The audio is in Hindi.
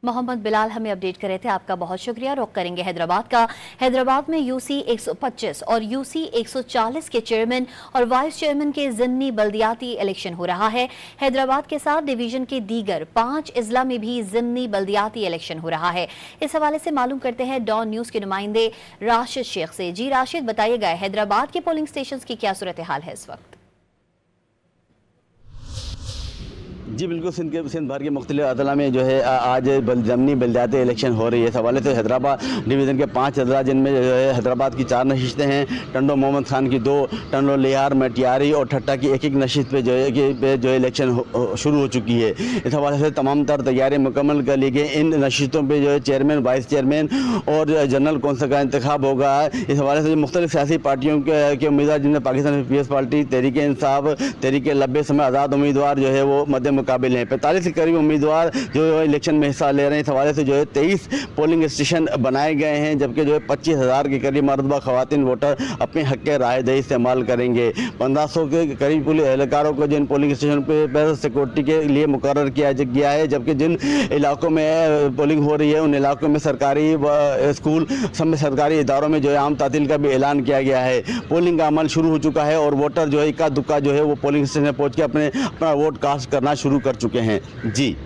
मोहम्मद बिलाल हमें अपडेट कर रहे थे, आपका बहुत शुक्रिया। रुख करेंगे हैदराबाद का। हैदराबाद में यूसी 125 और यूसी 140 के चेयरमैन और वाइस चेयरमैन के ज़िमनी बल्दियाती इलेक्शन हो रहा है। हैदराबाद के साथ डिवीजन के दीगर 5 अजला में भी ज़िमनी बल्दियाती इलेक्शन हो रहा है। इस हवाले से मालूम करते हैं डॉन न्यूज़ के नुमाइंदे राशिद शेख से। जी राशिद, बताइएगा हैदराबाद के पोलिंग स्टेशन की क्या सूरत हाल है इस वक्त? जी बिल्कुल, सिंध भर के मुख्तलिफ अदला में जो है आज ज़मनी बल्दियाती इलेक्शन हो रही है। इस हवाले से हैदराबाद डिवीज़न के 5 अदला जिनमें जो है हैदराबाद की 4 नशिस्तें हैं, टंडो मोहम्मद खान की 2, टंडो लिहार मटियारी और ठट्टा की एक नशिस्त पे जो है इलेक्शन शुरू हो चुकी है। इस हवाले से तमाम तर तैयारियाँ मुकम्मल कर ली गई। इन नशिस्तों पर जो है चेयरमैन, वाइस चेयरमैन और जनरल कौंसिल का इंतखाब होगा। इस हवाले से मुख्तलिफ सियासी पार्टियों के उम्मीदवार जिनमें पाकिस्तान पीपल्स पार्टी, तहरीक इंसाफ, तहरीक लब्बे समय आज़ाद उम्मीदवार जो है वो मध्य मुकाबिल हैं। 45 के करीब उम्मीदवार जो इलेक्शन में हिस्सा ले रहे हैं। इस हवाले से जो है 23 पोलिंग स्टेशन बनाए गए हैं, जबकि जो है 25,000 के करीब मर्दबा खवातीन वोटर अपने हक के राय दही इस्तेमाल करेंगे। 1500 के करीब पुलिस एहलकारों को जिन पोलिंग स्टेशन पर सिक्योरिटी के लिए मुकर्रर किया गया है, जबकि जिन इलाकों में पोलिंग हो रही है उन इलाकों में सरकारी स्कूल सब सरकारी इदारों में जो है आम तातील का भी ऐलान किया गया है। पोलिंग का अमल शुरू हो चुका है और वोटर जो है इक्का दुक्का जो है वो पोलिंग स्टेशन में पहुँच के अपना वोट कास्ट करना शुरू कर चुके हैं। जी।